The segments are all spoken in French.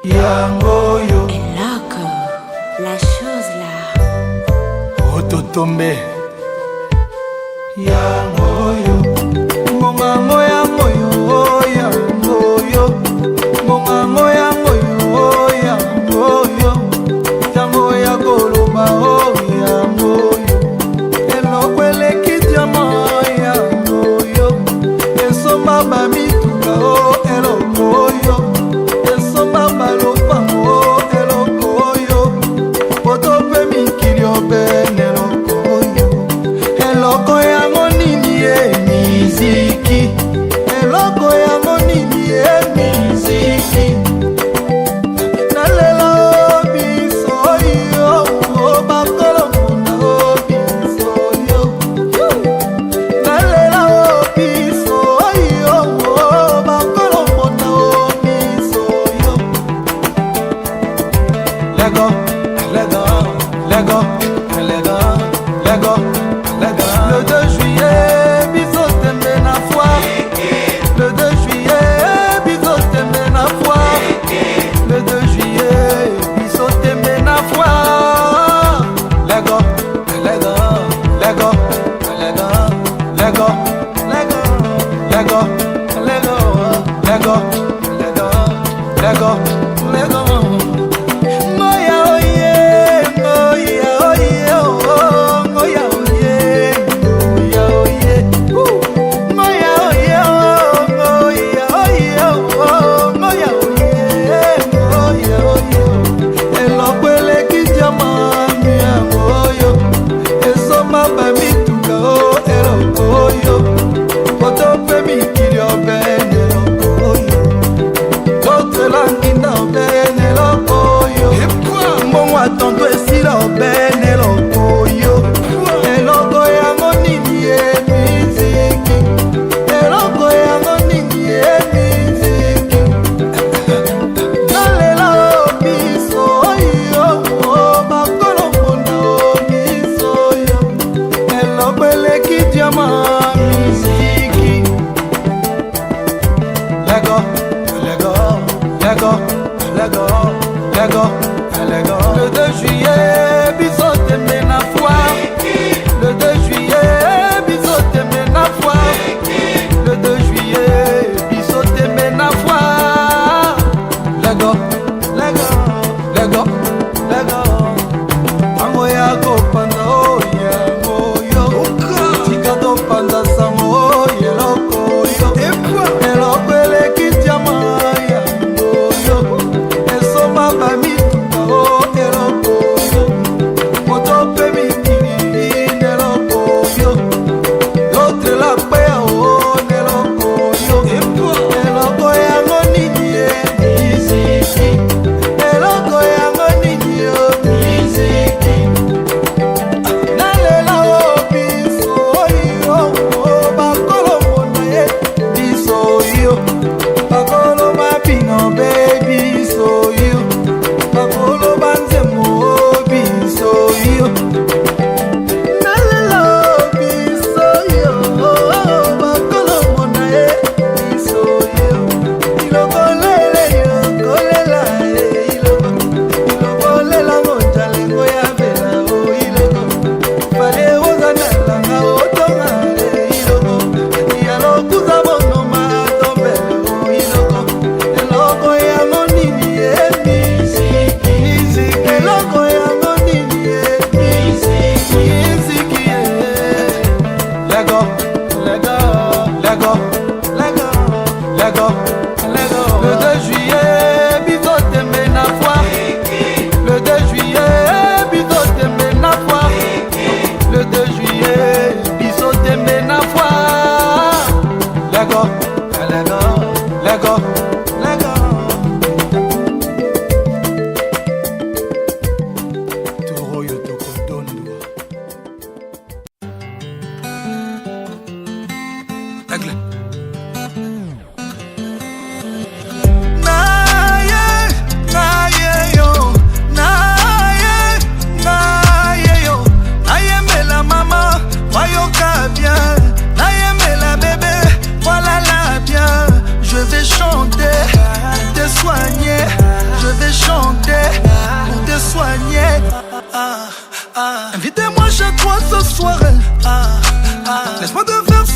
Yangoyo Et loco, la chose là. Ototombe Yangoyo Mongango yangoyo Yangoyo Mongango yangoyo Yangoyo Tango ya koloba Yangoyo Elokwele kitiyama Yangoyo Esoma bamituka Elokoyo Esoma balopango Elokoyo Otope mikilio bene Elokoyo Eloko yango nini miziki Eloko yango nini miziki Nalela biso yo Bakolo muna biso yo Nalela biso yo Bakolo muna biso yo Lego, Lego, Lego, Lego, Lego, Lego. Le 2 juillet, bisous t'aimes na foire. Le 2 juillet, bisous t'aimes na foire. Le 2 juillet, bisous t'aimes na foire. Lego, Lego, Lego, Lego, Lego, Lego, Lego, Lego, Lego, Lego, Lego, Lego. Moya oye, moya oye, oh, moya oye, moya oye, moya oye, oh, moya oye, oh, moya oye, moya oye. Elokwele kijama miangoyo, esoma bamituka oh elokoyo, otope mikilio bene elokoyo, totela nginda bene elokoyo, mbongo atonto esila bene elokoyo, eloko yango nini miziki, eloko yango nini miziki, nalela biso yo bakolo mpona biso yo, eloko eleki diama miziki. Lego, Lego, Lego, Lego, Lego, Lego. Le 2 juillet, bisous t'aimes na foire. Le 2 juillet, bisous t'aimes na foire. Le 2 juillet, bisous t'aimes na foire. Lego, Lego, Lego, Lego. Ango ya kopanda oh yangoyo. Tika topanda sango oh yelokoyo. Eloko eleki diama yangoyo. Esoma bamituka oh elokoyo. Otope mikili nelokoyo. Yotre la pea oh nelokoyo. Eloko yango nini miziki. Eloko yango nini miziki. Nalela oh biso yo bakolo mona biso yo bakolo mapino baby so yo bakolo banzemo biso yo nalela oh biso yo bakolo mona biso yo iloko lele yo kolela iloko lela mojalengo ya bela oh iloko fale ozanalanga otonga iloko yalokuza bonoma tombele oh iloko eloko yango nini miziki eloko yango nini miziki Lego, Lego, Lego, Lego, Lego, Lego. Le 2 juillet, bisous t'aimes na foire. Le 2 juillet, bisous t'aimes na foire. Le 2 juillet, bisous t'aimes na foire. Lego, Lego, Lego, Lego. Toro yo tokodondo. Aigle. Je vais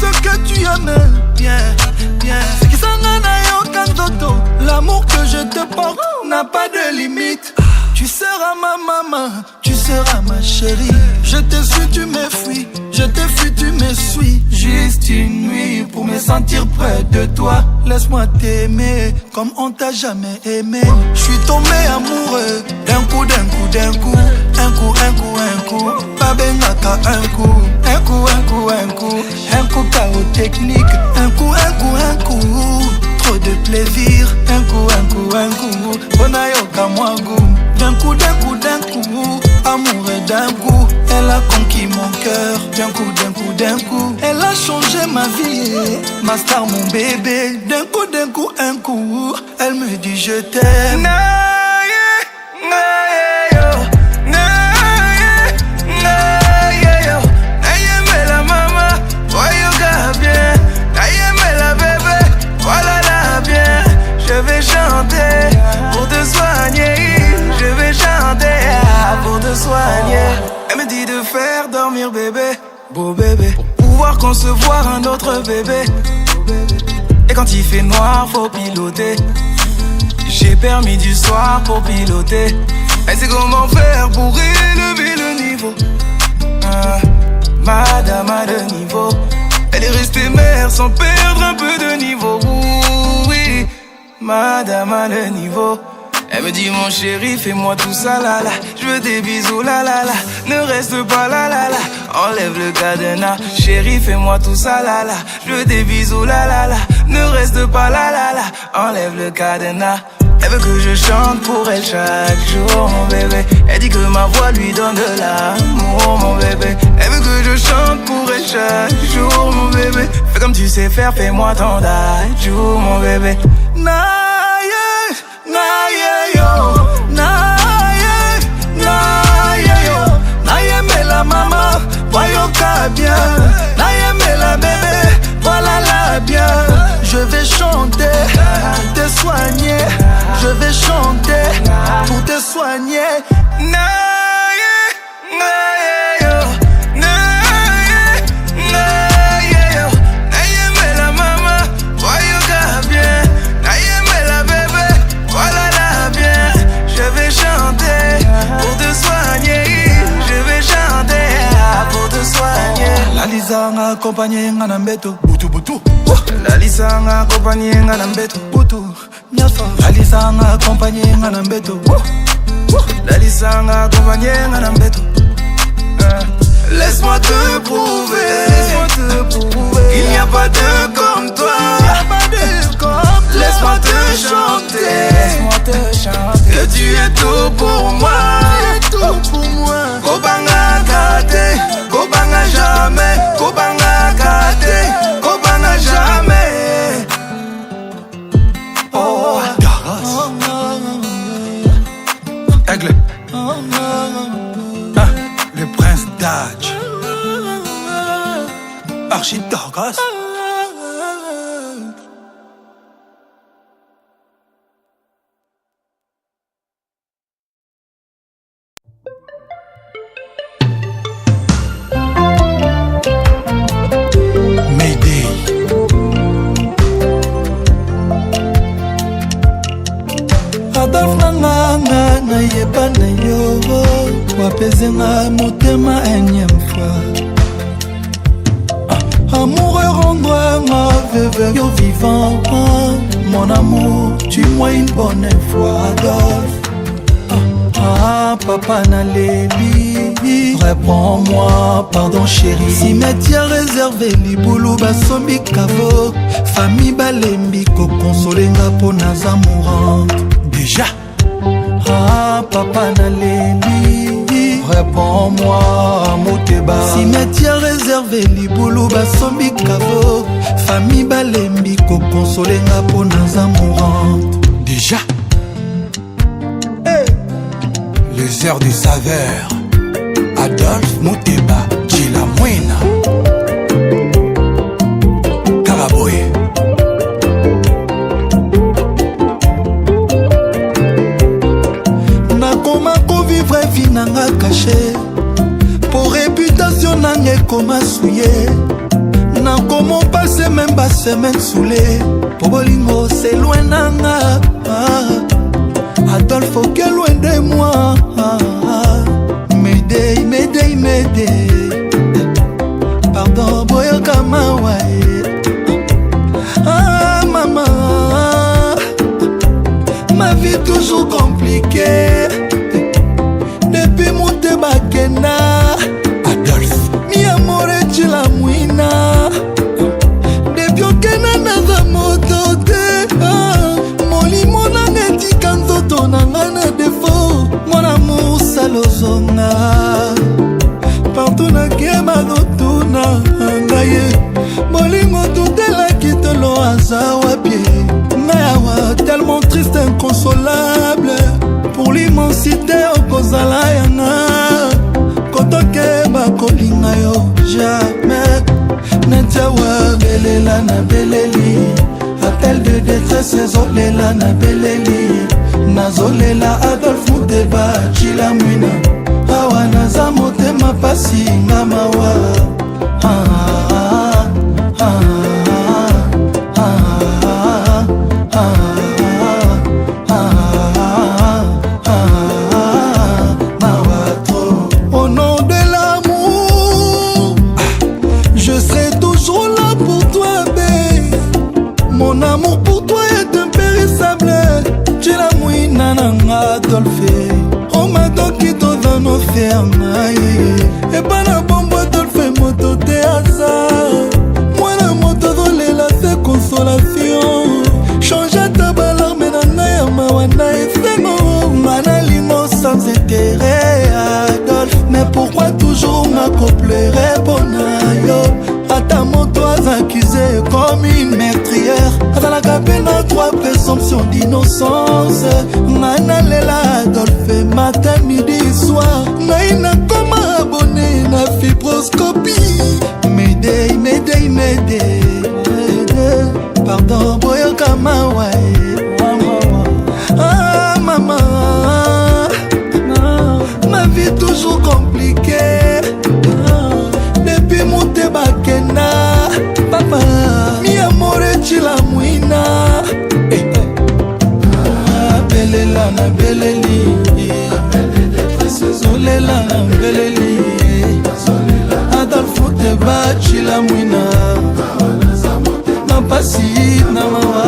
ce que tu aimes bien, bien. C'est qui s'en a aucun toto. L'amour que je te porte n'a pas de limite. Tu seras ma maman, tu seras ma chérie. Je te suis, tu me fuis. Je te fuis, tu me suis. Juste une nuit pour me sentir près de toi. Laisse-moi t'aimer comme on t'a jamais aimé. Je suis tombé amoureux d'un coup, d'un coup, d'un coup. Un coup, un coup, un coup. Pas benaka, un coup. Un coup, un coup, un coup. Un coup chaos technique. Un coup, un coup, un coup. Trop de plaisir. Un coup, un coup, un coup. Bonayoka moi goût. D'un coup, d'un coup, d'un coup. Amoureux d'un coup. Elle a conquis mon cœur. D'un coup, d'un coup, d'un coup. Elle a changé ma vie. Ma star, mon bébé. D'un coup, un coup. Elle me dit je t'aime. Je vais chanter pour te soigner. Je vais chanter pour te soigner. Elle me dit de faire dormir bébé, beau bébé, pour pouvoir concevoir un autre bébé. Et quand il fait noir, faut piloter. J'ai permis du soir pour piloter. Elle sait comment faire pour élever le niveau. Madame a le niveau. Elle est restée mère sans perdre un peu de niveau. Oui, madame a le niveau. Elle me dit mon chéri, fais-moi tout ça là là. Je veux des bisous là là là. Ne reste pas là là là. Enlève le cadenas. Chéri, fais-moi tout ça là là. Je veux des bisous là là là. Ne reste pas là là là. Enlève le cadenas. Elle veut que je chante pour elle chaque jour, mon bébé. Elle dit que ma voix lui donne de l'amour, mon bébé. Elle veut que je chante pour elle chaque jour, mon bébé. Fais comme tu sais faire, fais-moi ton dajou, mon bébé. Maman, voyons qu'à bien. Naïe la bébé, voilà la bien. Je vais chanter pour te soigner. Je vais chanter pour te soigner. La Lisa nga accompagné nga na mbeto butu butu. La Lisa nga accompagné nga na mbeto butu nyafa. La Lisa nga accompagné nga na mbeto. La Lisa nga accompagné nga na mbeto. Laisse-moi te prouver, laisse-moi te prouver. Il n'y a pas de comme toi. Laisse-moi te chanter, laisse-moi te chanter. Que tu es tout pour moi, tout pour moi. Kobanga kate, Kobanga jamais, Kobanga kate, Kobanga jamais. Oh, Daras. Aigle. Le prince d'Adj. Archie Daras. Nayeba na yo wapezenga motema énième fois. Amoureux rends-moi veuve yo vivant. Mon amour, tue-moi une bonne fois, Adolphe. Papa Naléli, réponds-moi, pardon chérie. Cimetière réservé, Liboulou Basombi Kavo. Famille Balembi, Kokonsolenga po naza mourante. Déjà. Papa Naléli, réponds-moi, Moteba. Cimetière réservé, Liboulou Basombi Kavo. Famille Balembi, Kokonsolenga po naza mourante. Déjà. Les heures de saveur, Adolphe Moteba, Chila Mwena, Karaboye. Nakoma ko vivre vie nanga caché. Pour réputation nanga koma souillé. Nakoma passé même pas semaine saoulé. Pour Bolingo c'est loin nanga. Adolphe ok loin de moi. M'aider, m'aider, m'aider. Pardon boyo kama wae. Ah maman, ma vie toujours compliquée. Depuis mon bakena Adolphe mi amore chila muina. Depuis okena naza moto te. Molimo nanga tika nzoto nanga na defo. Mon amour salozonga. Partout na kema dotuna ngaye. Molingo tutela kitolo azawa pie. Ngayawa tellement triste, inconsolable. Pour l'immensité okozala yanga. Kotoke bakolinga yo jamais. Netiawa belela na beleli. Appel de détresse ezolela na beleli. Nazolela Adolphe Muteba chila mwina. Awa naza motema pasi nga mawa. Au nom de l'amour, je serai toujours là pour toi, babe. Mon amour pour toi est impérissable. Tu la mouina nanga Adolphe. On m'a donc quitté dans nos fermes. Et pas la bombe Adolphe moto te asa. Moi la moto volée la c'est consolation. Change ta balarme nanga ya mawana efengo. Mana limo sans intérêt Adolphe. Mais pourquoi toujours m'accouplerait bonayo? À ta moto accusé comme une meurtrière. Dans la cabine à trois présomptions d'innocence. Mana lela Adolphe matin midi soir. Naina comme abonné na fibroscopie. M'aider, m'aider, m'aider. Pardon boyo kama wae. Ah maman, ma vie toujours compliquée. Depuis mon bakena. Papa, mi amore chila muina. Belela na beleli. Zolela na beleli. Adolphe Muteba chila muina. Mapasi na mawa.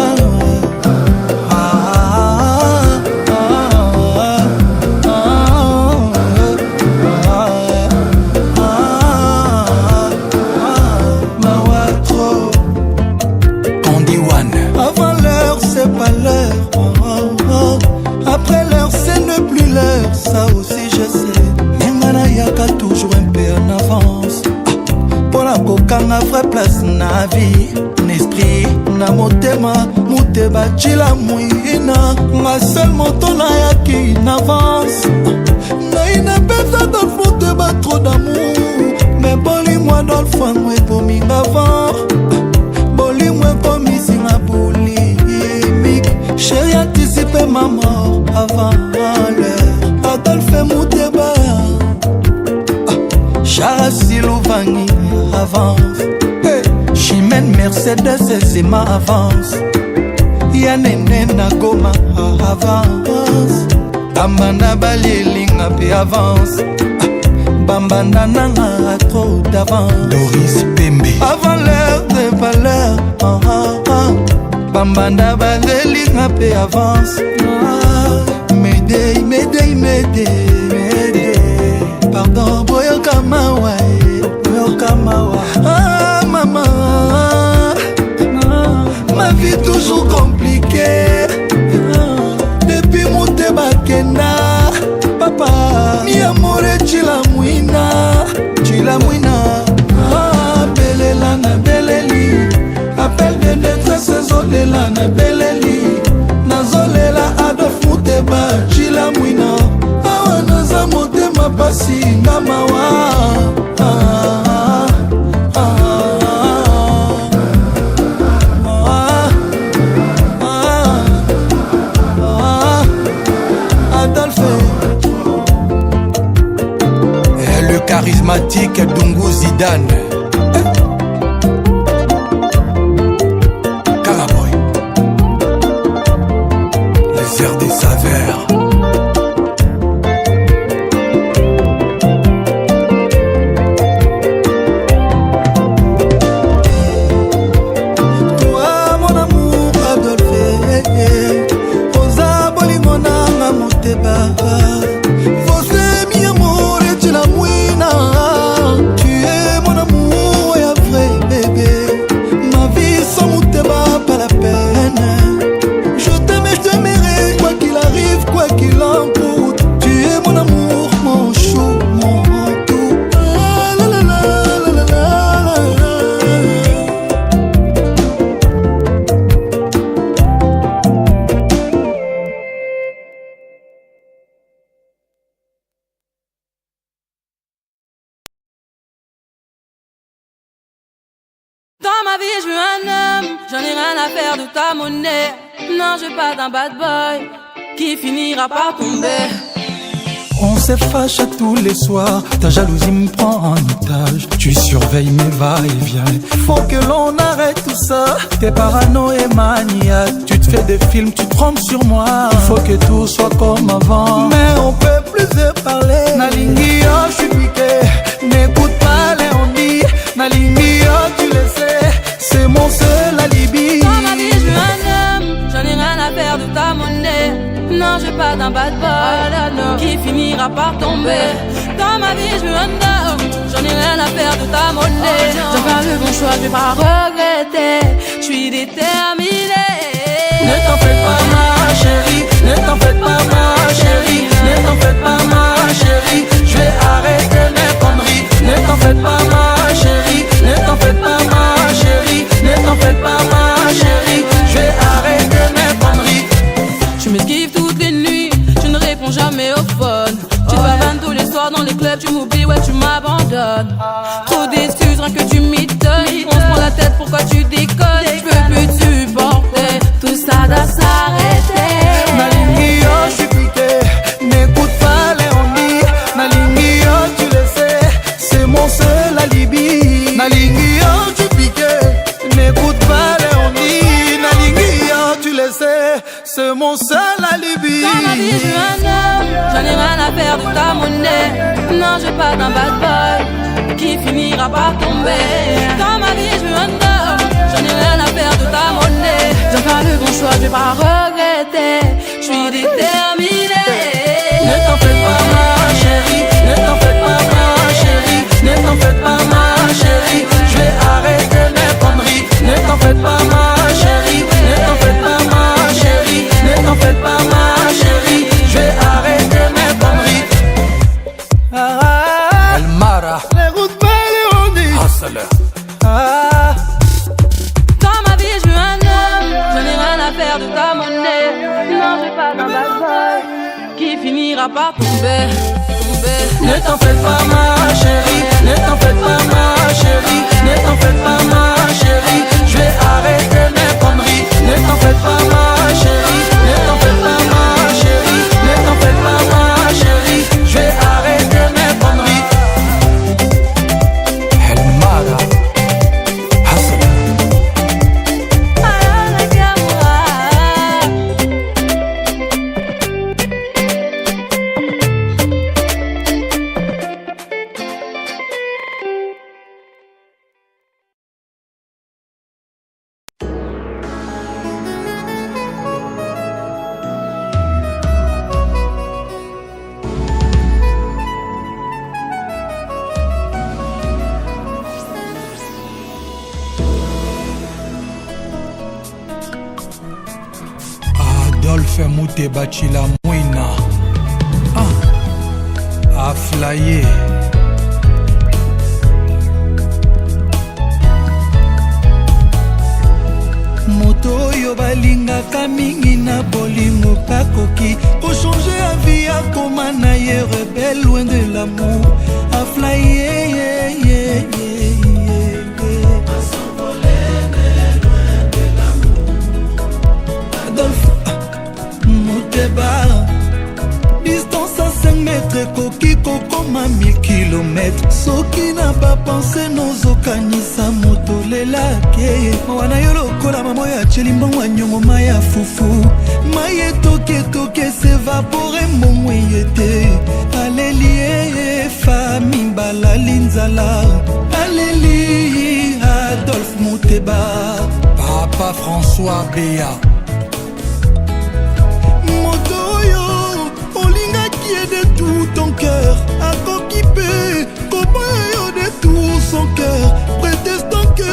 Avant l'heure c'est pas l'heure. Après l'heure c'est ne plus l'heure. Ça aussi je sais. Mengana yaka toujours un peu en avance. Pour la kokanga vraie place na vie. N'esprit na motema. Muteba chila muina. Ma seule moto na yaki in avance. Na inapesa Adolphe Muteba trop d'amour. Mais boli moi dans le fond moi pour m'y avant. Boli moi pour m'y singa polémique. Chérie anticipé ma mort avant l'heure. Adolphe Muteba Charassi Louvangi avance. Chimène Mercedes et Zema avance. Yanene Nagoma avance. Bambana Balielinga pe avance. Bambana Nanga a trop d'avance. Doris Pembe. Avant l'heure de valeur. Bambana Balielinga pe avance. M'aider, m'aider, m'aider, m'aider. Pardon boyo kama wae. Boyo kama wae. Ah maman, ma vie toujours compliquée. Depuis mon bakena. Papa, mi amore chila muina. Chila muina. Ah, belela na beleli. Appel de détresse zolela na beleli. Nazolela Adolphe Muteba chila muina. Awa naza motema pasi nga mawa. Le charismatique Dungu Zidane. un homme, j'en ai rien à faire de ta monnaie. Non, je veux pas d'un bad boy qui finira par tomber. On se fâche tous les soirs, ta jalousie me prend en otage. Tu surveilles mes va-et-vient. Faut que l'on arrête tout ça. T'es parano et maniaque. Tu te fais des films, tu te trompes sur moi. Il faut que tout soit comme avant. Mais on peut plus se parler. Nalingi, oh, je suis piqué. N'écoute pas les on dit. Nalingi, oh, tu le sais. C'est mon seul alibi. Dans ma vie, je veux un homme, j'en ai rien à faire de ta monnaie. Non, je veux pas d'un bad boy qui finira par tomber. Dans ma vie, je veux un homme, j'en ai rien à faire de ta monnaie. J'ai fait le bon choix, je vais pas regretter. Je suis déterminée. Ne t'en fais pas ma chérie, ne t'en fais pas ma chérie, ne t'en fais pas ma chérie. Je vais arrêter mes conneries. Ne t'en fais pas ma chérie, ne t'en fais pas ma chérie, ne t'en fais pas ma chérie. Je vais arrêter mes conneries. Tu m'esquives toutes les nuits, tu ne réponds jamais au phone. Tu te pavanes tous les soirs dans les clubs, tu m'oublies, ouais tu m'abandonnes. Trop d'excuses, rien que tu m'étonnes. On se prend la tête, pourquoi tu déconnes? Je peux plus te supporter, tout ça doit s'arrêter. Nalingi, oh, je suis piqué. N'écoute pas les on dit. Nalingi, oh, tu le sais. C'est mon seul alibi. Nalingi, oh, je suis piqué. N'écoute pas les on dit. Nalingi, oh, tu le sais. C'est mon seul alibi. Dans ma vie, je veux un homme, j'en ai rien à faire de ta monnaie. Non, je veux pas d'un bad boy qui finira par tomber. Dans ma vie, je veux un homme, j'en ai rien à faire de ta monnaie. J'ai fait le bon choix, je vais pas regretter. Je suis déterminée. Ne t'en fais pas ma chérie, ne t'en fais pas ma chérie, ne t'en fais pas ma chérie. Je vais arrêter mes conneries. Ne t'en fais pas ma chérie, ne t'en fais pas ma chérie, ne t'en fais pas ma chérie. Je vais arrêter mes conneries. Ah, El Mara, les routes belles on dit. Hustler. Ah. Dans ma vie, je veux un homme, j'en ai rien à faire de ta monnaie. Non, je veux pas d'un bad boy qui finira par tomber. Ne t'en fais pas ma chérie, ne t'en fais pas ma chérie, ne t'en fais pas ma chérie. Je vais arrêter mes conneries. Ne t'en fais pas ma chérie, ne t'en fais pas ma chérie, ne t'en fais pas ma chérie. Je vais arrêter mes conneries. El Mara, Hustler. Adolphe Mouteba Chila Mouina a flyé. Moto oyo balingaka mingi na bolingo kakoki pour changer la vie à koma na ye rebelle loin de l'amour a flyé. Adolphe Mouteba, distance à 5 mètres, koki kokoma 1000 km. Soki na ba pensé nozokanisa moto lelake. Wana yo lokola mamo ya chelimbongo anyongo maya fufu. Maye toke toke s'évaporer momwe yete. Alléluia famille balali nzala. Alléluia Adolphe Mouteba. Papa François Béa. De tout ton cœur, à coquipé, comment de tout son cœur, prétestant que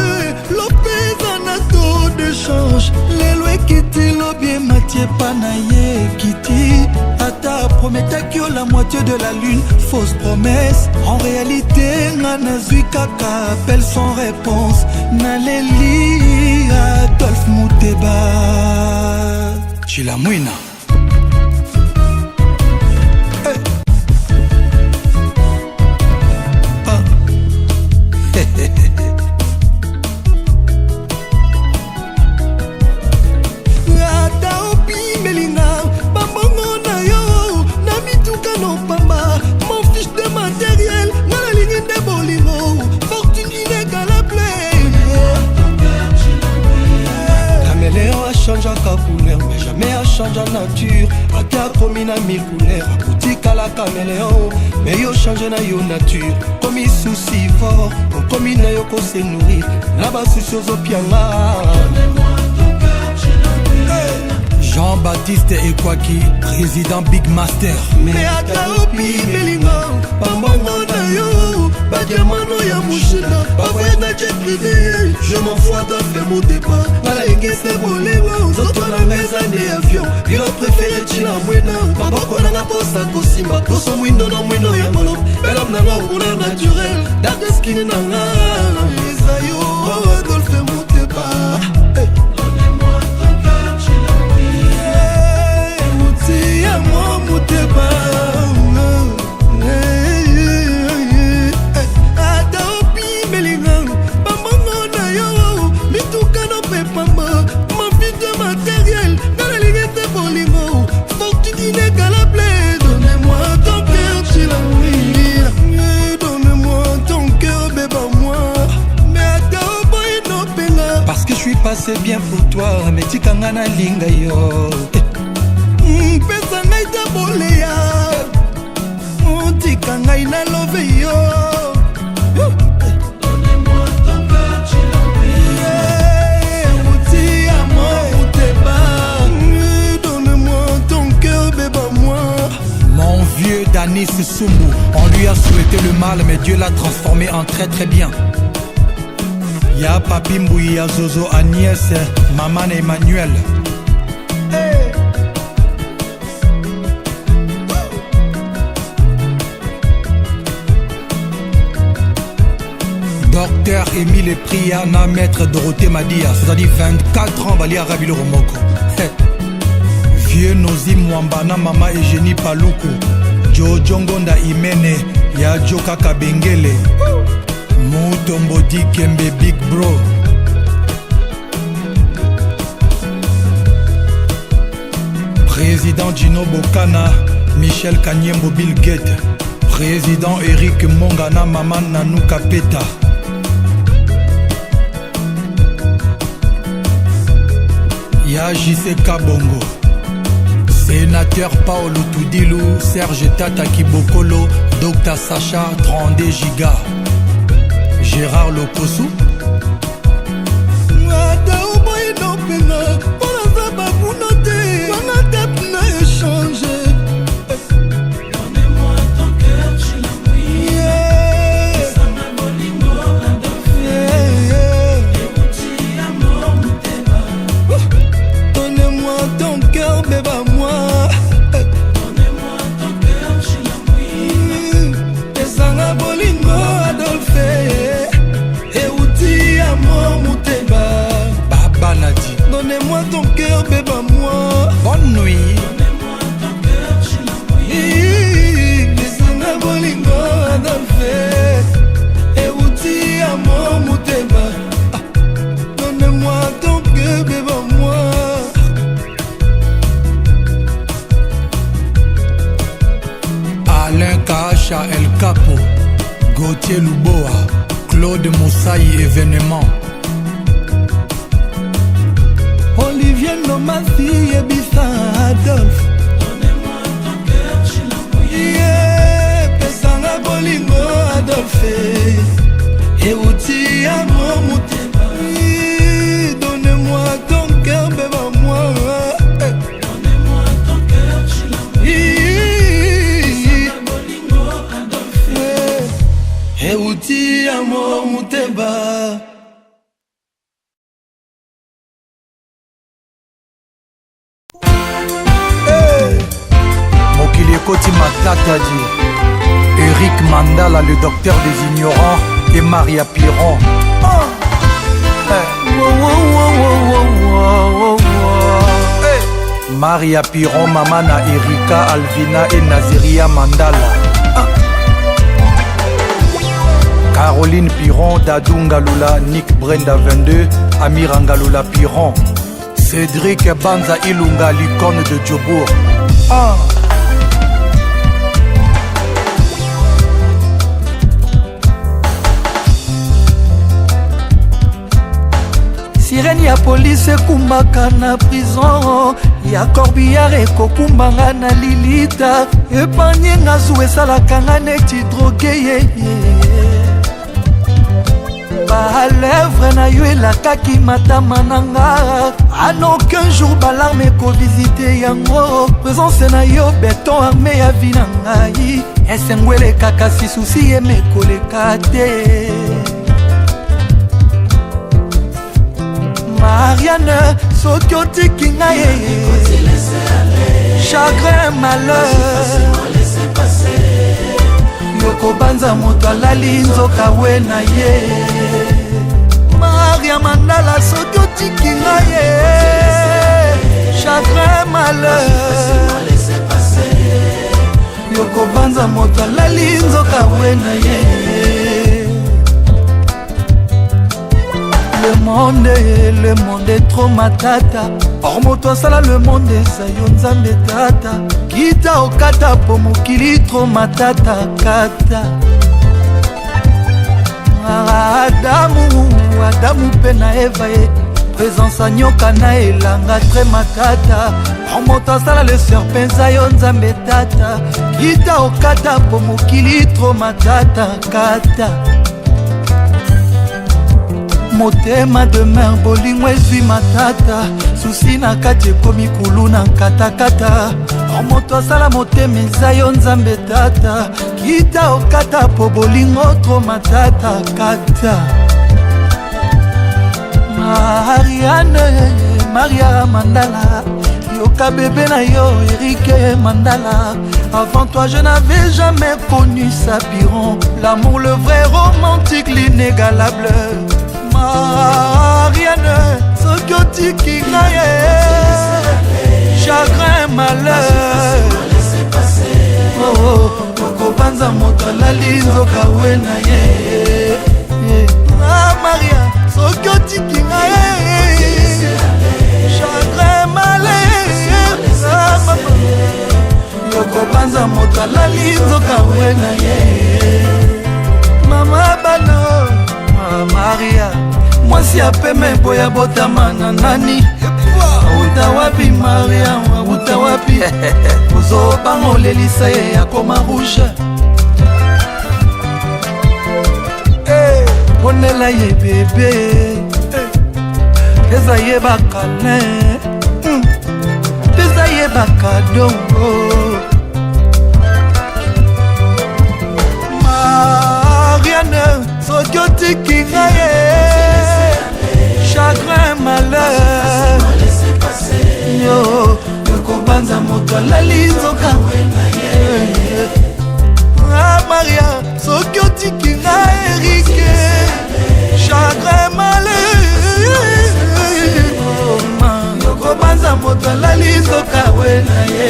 l'opé anato de change, les lois qui t'y l'obie Mathieu Panaye Kitty, Ata promettait que la moitié de la lune, fausse promesse, en réalité, Nanazui Kaka appelle sans réponse, Naléli Adolphe Mouteba, Chilamouina. achangeaka couleur mais jamais achange nature. Ate akomi na mille couleur akotikala caméléon mais yo change na yo nature. Komi souci fort okomi na yo kose nourrir na basusi ozopianga. Jean-Baptiste Ekwaki, président Big Master. Mais ata opi belinga pambongo na yo badiamano ya mushina bavoye na jet privé. Je m'en fous à faire mon départ nala engese bolingo zoto na meza de avion bilo préféré china mwena maboko nanga posa kosimba toso mwindo na mwindo ya molo belam nanga couleur naturelle dark skin nanga eza yo Adolphe Mouteba. Ata opi belinga bambongo na yo mituka no pepamba ma vie de matériel dans la ligne de bolingo fortune inégalable. Donnez-moi ton cœur tu l'as mis, donnez-moi ton cœur bébé moi. Mais ata oboy no penga parce que je suis passé bien pour toi mais tikanga na linga yo. Pesa ngai ta boleya otika ngai na love yo. Donnez-moi ton cœur tu l'as mis, amour Mouteba. Donne-moi ton cœur bébé moi. Mon vieux Danis Sumbu, on lui a souhaité le mal mais Dieu l'a transformé en très très bien. Ya Papi Mbouy, ya Zozo Agnès, Maman Emmanuel. Docteur Émile Priana, maître Dorothée Madia, c'est-à-dire 24 ans, Bali Arabi le Romoko. Vieux Nozi Mwambana, Mama Eugénie Paluku, Jojo Ngonda Imene, ya Joka Kabengele, Mutombo Dikembe Big Bro. Président Gino Bokana, Michel Kanyembo Bill Gates, Président Eric Mongana, Maman Nanou Kapeta. Ya JC Kabongo, Sénateur Paolo Toudilou, Serge Tata Kibokolo, Dr Sacha 32 Giga, Gérard Lokosu. Ata oboy no penga pona za bakuna te wana tap na échange. Donnez-moi ton cœur tu l'as mis, ça m'a bolingo Adolphe. Écoutez amour Mouteba. Donnez-moi ton cœur bébé moi. Donnez-moi ton cœur tu l'as mis, ça m'a bolingo Adolphe. Écoutez amour Mouteba. Baba Nadi, Donnez-moi ton cœur bébé moi. bonne nuit. Donnez-moi ton cœur tu l'as mis, Besanga bolingo Adolphe. Écoutez amour Mouteba. Donnez-moi ton cœur bébé moi. Alain Kacha El Capo, Gauthier Luboa, Claude Moussaï événement. Olivier Nomasi et Bissa Adolphe. Donnez-moi ton cœur tu l'as mis, Besanga bolingo Adolphe. Écoutez amour Mouteba. Donnez-moi ton cœur bébé moi. Donnez-moi ton cœur tu l'as mis, bolingo Adolphe. Écoutez amour Mouteba. Mokili Ekoti Matata dit Eric Mandala, le docteur des ignorants, et Maria Piron. Maria Piron, Mamana Erika, Alvina et Naziria Mandala. Caroline Piron, Dadou Ngalula, Nick Brenda 22, Amir Ngalula Piron, Cédric Banza Ilunga, l'icône de Djobour. sirene ya polise ekumbaka na prison ya corbillard ekokumbanga na lilita epargne nga zu esalaka nga neti droge yeye balèvre na yo elakaki matama na nga an aucun jour balarme ekovisite yango présence na yo beton arme ya vi na ngai esengo elekaka sisusi emekoleka te Marianne soki otiki ngai chagrin malheur yokobanza moto alali nzoka we na ye Maria Mandala soki otiki ngai chagrin malheur yokobanza moto alali nzoka we na ye Le monde est trop matata or moto asala le monde eza yo nzambe tata kita okata po mokili trop matata kata Adamu mpe na Eva ye présence anyoka na elanga tre matata or moto asala le serpent eza yo nzambe tata kita okata po mokili trop matata kata motema de mer bolingo ezwi matata susi na kati ekomi kulu na nkatakata moto asala motema eza yo nzambe tata kita okata po bolingo tro matata kata Marianne Maria Mandala yoka bébé na yo Eric Mandala avant toi je n'avais jamais connu Sapiron l'amour le vrai romantique l'inégalable Marianne soki otiki ngai chagrin malheur okobanza moto alali nzoka we na ye Maria soki otiki ngai chagrin malheur yokobanza moto alali nzoka we na ye mama bano Maria mwasi apeme boya botama na nani auta wapi Maria auta wapi ozobanga olelisa ye akoma rouge ponela ye bebe peza ye bakane peza ye bakadongo Marianne soki otiki ngai chagrin malheur yo yokobanza moto alali nzoka Maria soki otiki ngai Erike chagrin malheur yokobanza moto alali nzoka we na ye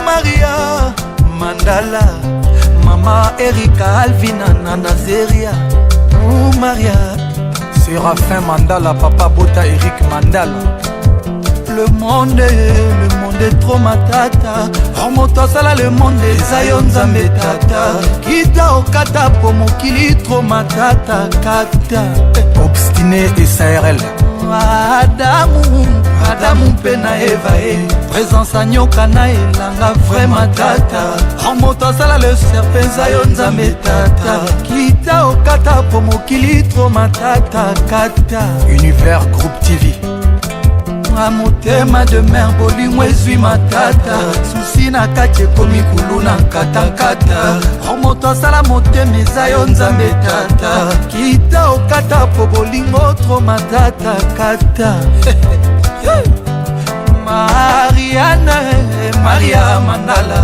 Maria Mandala Mama Erika Alvina na Nazeria Maria Séraphin Mandala Papa Bota Eric Mandala le monde est trop matata or moto asala le monde eza yo nzambe tata kita okata po mokili trop matata kata obstiné et SARL Adamu mpe na Eva présence anyoka na elanga vrai matata or moto asala le serpent eza yo nzambe tata kita okata po mokili trop matata kata Univers Groupe TV motema de mer bolingo ezwi matata susi na kati ekomi kulu na nkatakata moto asala motema eza yo nzambe tata kita okata po bolingo tro matata kata Marianne Maria Mandala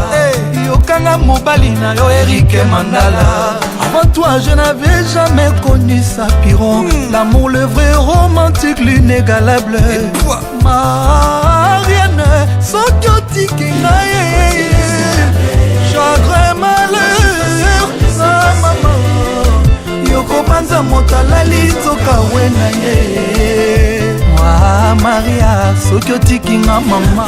yokanga mobali na yo Eric Mandala avant toi je n'avais jamais connu Sapiron l'amour le vrai romantique l'inégalable Marianne soki otiki ngai chagrin malheur mama yokobanza moto alali nzoka we na ye Maria soki otiki nga mama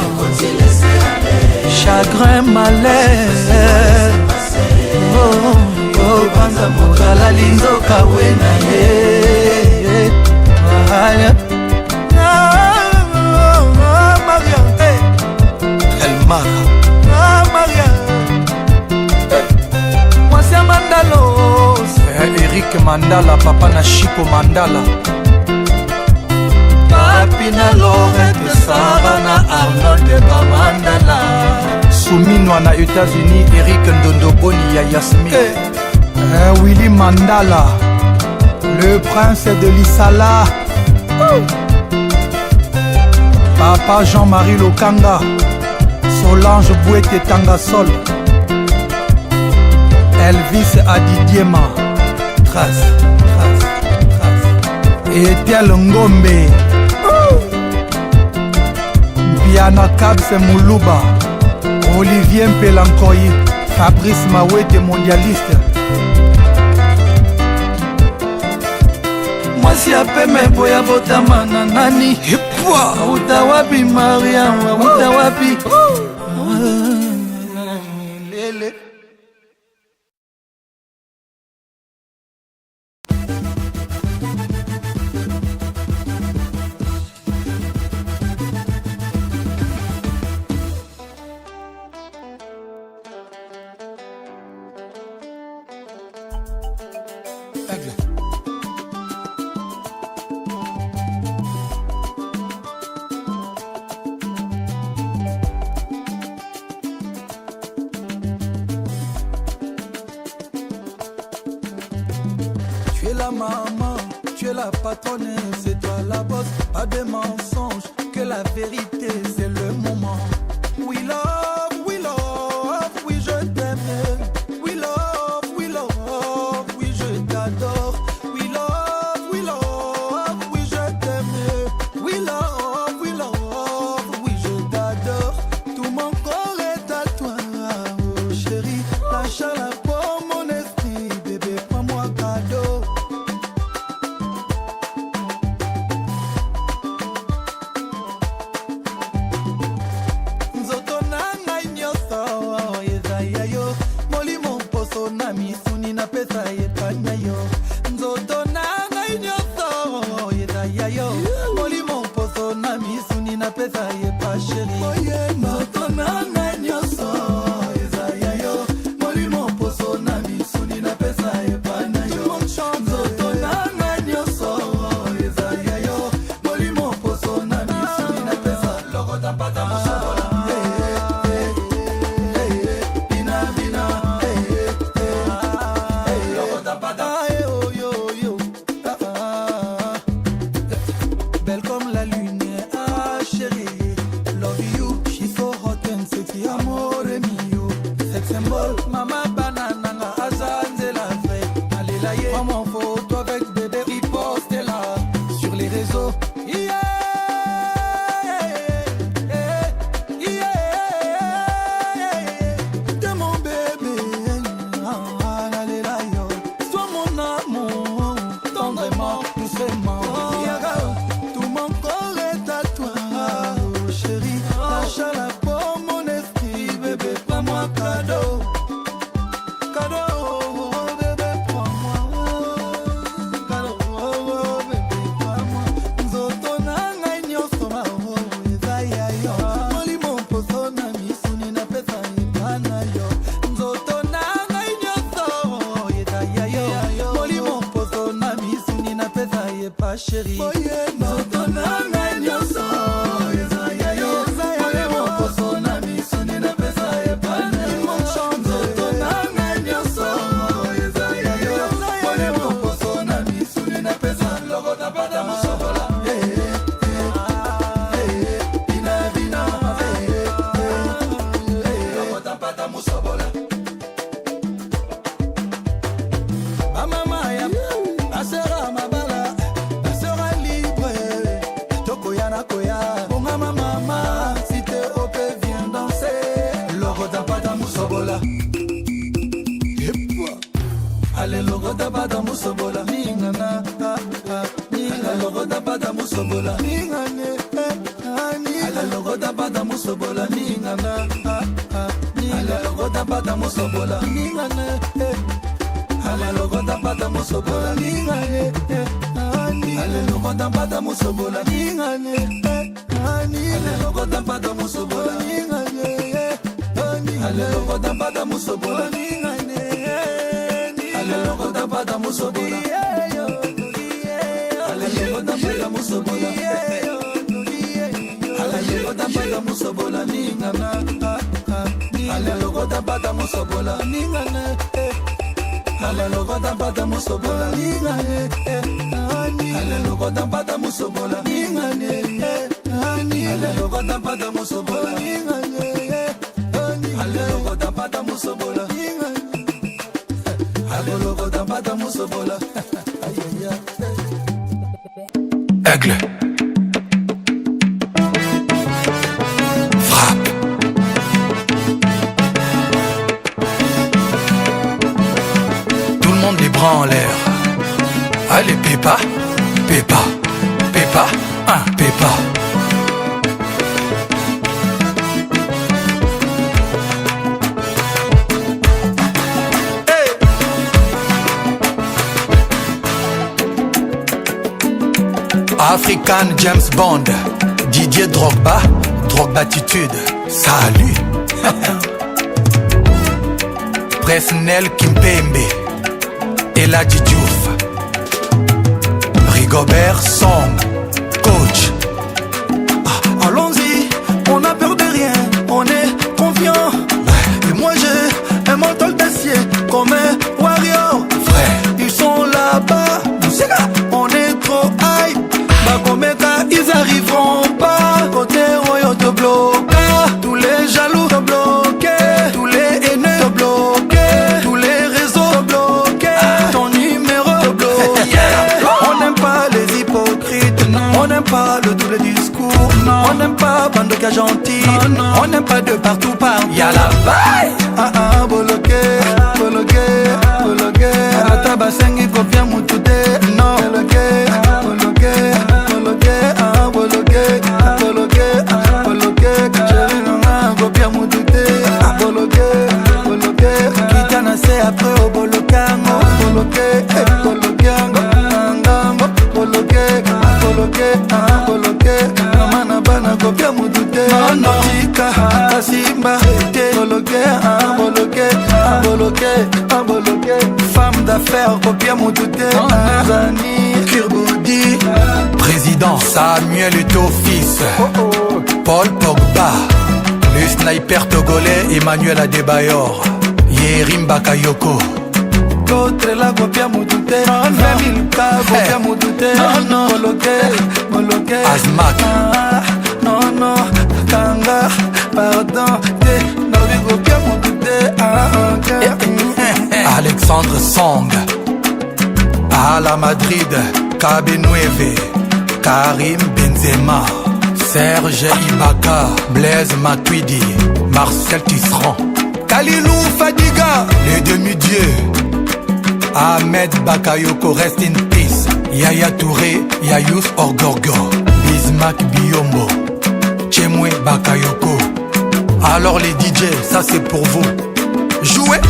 chagrin malheur yokobanza moto alali nzoka we na ye Mandala, papa na Chico Mandala. Papi na Lorette, Sarah na Arnold Mandala. Souminwa na États-Unis, Eric Ndondoboni ya Yasmin. Willy Mandala, le prince de l'Isala. Papa Jean-Marie Lokanga, Solange Bouete Tangasol, Elvis Adidiema, Trace, Etiel Ngombe, Piana Kabse Moulouba, Olivier Mpelankoyi, Fabrice Mawete mondialiste. Mwasi apeme boya botama na nani Uta wapi Maria, uta wapi Lele. Tu es la maman, tu es la patronne, c'est toi la boss, pas de mensonges, que la vérité c'est le moment. We love, oui je t'aime. We love, oui je t'adore. We love, oui je t'aime. We love, oui je t'adore. Tout mon corps est à toi, oh chérie. Lâche la peau mon esprit, bébé prends-moi cadeau. Chérie, Ale logo da bada musobola ningana Ale logo da bada musobola ningane Ale logo da bada musobola ningana Ale logo da bada musobola ningane Ale logo da bada musobola ningane Ale logo da bada musobola ningane Ale logo da bada musobola ningane Ale logo da bada musobola ningane Ale logo da bata musobola alelokota bata musobola alelokota bata musobola ningana alelokota bata musobola ningana alelokota bata musobola ningane alelokota bata musobola ningane alelokota bata musobola ningane alelokota bata musobola alelokota bata musobola Aigle frappe. Tout le monde les bras en l'air. Allez Pépa, Pépa, Pépa, Pépa. African James Bond, Didier Drogba, Drogbatitude, salut. Presnel Kimpembe, Eladji Diouf, Rigobert Song, coach. Allons-y, on n'a peur de rien, on est confiant. Et moi j'ai un mental d'acier comme un warrior. Frère, ils sont là-bas, on est trop high. Bakomeka, ils arriveront pas. Côté royaume te bloque, tous les jaloux te bloquent, tous les haineux te bloquent, tous les réseaux te bloquent, ton numéro te bloque. On n'aime pas les hypocrites, on n'aime pas le double discours, on n'aime pas Bandoka gentil, on n'aime pas de partout par. Y'a la vaille. Bloqué, bloqué, bloqué. Atabasengi kopia mutute, non. Bloqué, bloqué, bloqué, bloqué, bloqué, bloqué. Chérie nana kopia mutute, bloqué, bloqué. Kitana se après au bolokango, bloqué, bolokango, ngango, bloqué, bloqué, bloqué. Mama bana kopia mutute, non tika, kasimba, bloqué, bloqué, bloqué, bloqué. Femme d'affaires, copia mutute, Zani, Kirboudi. Président Samuel Eto'o-Fils, Paul Pogba, le sniper togolais Emmanuel Adebayor, Yerim Bakayoko. L'autre là, copia mutute, 20 000 cas, copia mutute, bloqué, bloqué. Azmak, non, non, Kanga, pardon, copia mutute, Alexandre Song, à la Madrid, Cabe9, Karim Benzema, Serge Ibaka, Blaise Matuidi, Marcel Tisserand, Kalilou Fadiga, les demi-dieux, Ahmed Bakayoko, rest in peace, Yaya Touré, Yayous Orgorgo, Bismack Biombo, Chemwe Bakayoko. Alors les DJ, ça c'est pour vous. Jouez.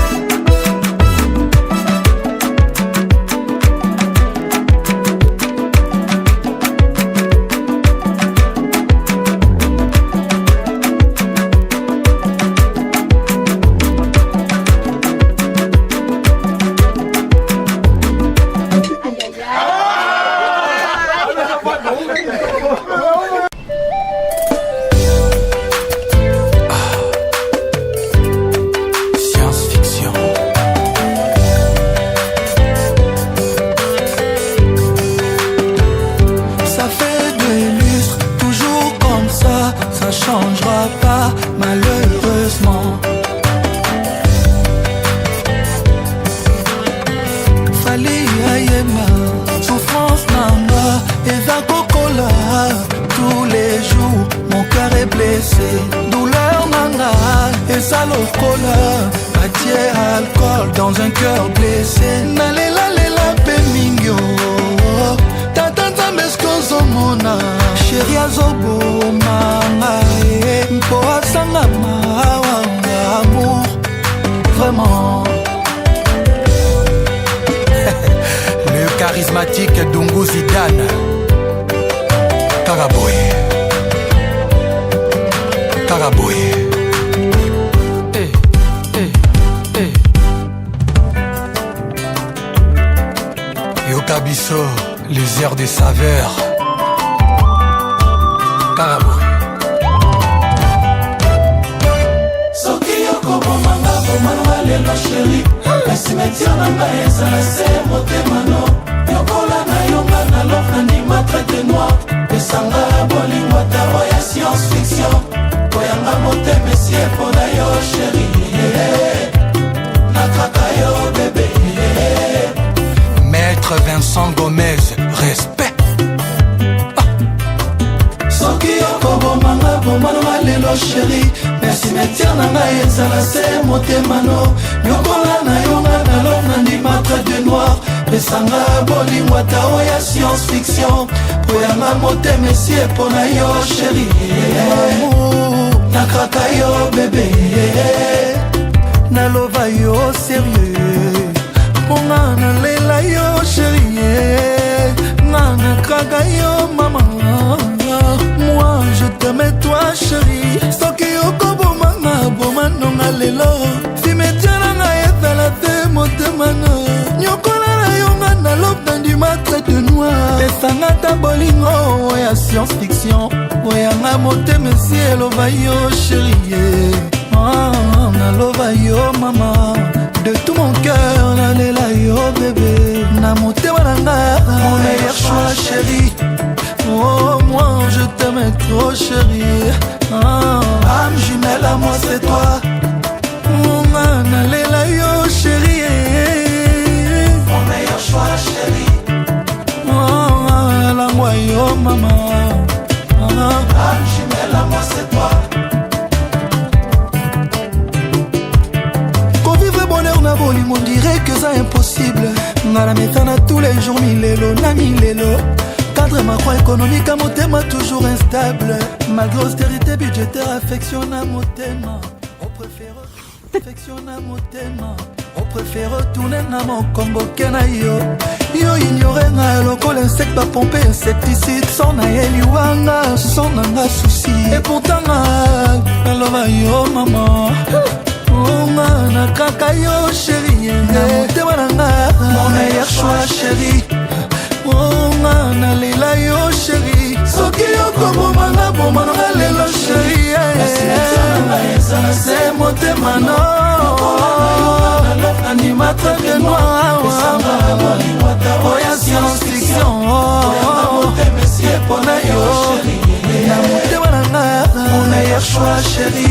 Douleur nana et ça l'okola. Adieu alcool dans un cœur blessé. Nalela lela pe mingyo. Tata zambesko zomona. Chéri azobo mama mpo asanga mawanga amour. Vraiment. Le charismatique Dungu Zidane. Karaboy. Karaboy. Nabiso, les airs des saveurs. Caraboué. Soki yoko bomanga bomanga lelo chéri. Le cimetière nanga ezala se motema no. Yokola na yonga na love na ndima traité noir. Esanga bolingo taro ya science fiction. Koyanga motema esie pona yo chéri. Nakaka yo bébé. Maître Vincent Gomez, respect. Soki yoko bomanga bomanga lelo chéri. Le cimetière nanga ezala se motema no. Yokola na yonga na love na ndima traité noir. Esanga bolingo taro ya science fiction. Koyanga motema esie pona yo chéri. Nakaka yo bébé. Nalova yo sérieux. Ponga nalela yo chéri. Nakaka yo maman. Moi je t'aime toi chéri. Soki yoko bomanga bomanonga lelo. Cimetière nanga ezala te motema no. Nyokola na yonga na love na ndima traité noir. Esanga ta bolingo ya science fiction. Oyanga motema esi elova yo chéri. Nalova yo maman. De tout mon cœur nalela yo bébé. Na motema nanga mon meilleur choix chéri. Oh moi je t'aime trop chéri. Âme jumelle à moi c'est toi. Nalela yo chéri. Mon meilleur choix chéri. Langwa yo maman. Âme jumelle à moi c'est toi. Convivre bonheur na bolingo on dirait que ça impossible. Ngala metana tous les jours milelo na milelo. Cadre macro économique à motema toujours instable. Malgré austérité budgétaire affection à motema. On préfère affection à motema. On préfère retourner na mon combo kena yo. Yo ignorer na local insecte pas pomper insecticide. Son na eliwanga son na souci. Et pourtant na lova yo maman. Nakaka yo chéri. Mon meilleur choix chéri. Nalela yo chéri. Soki yoko bomanga bomanga lelo chéri. C'est motema no. Animateur de noir. Oya science fiction. Pona yo chéri. Mon meilleur choix chéri.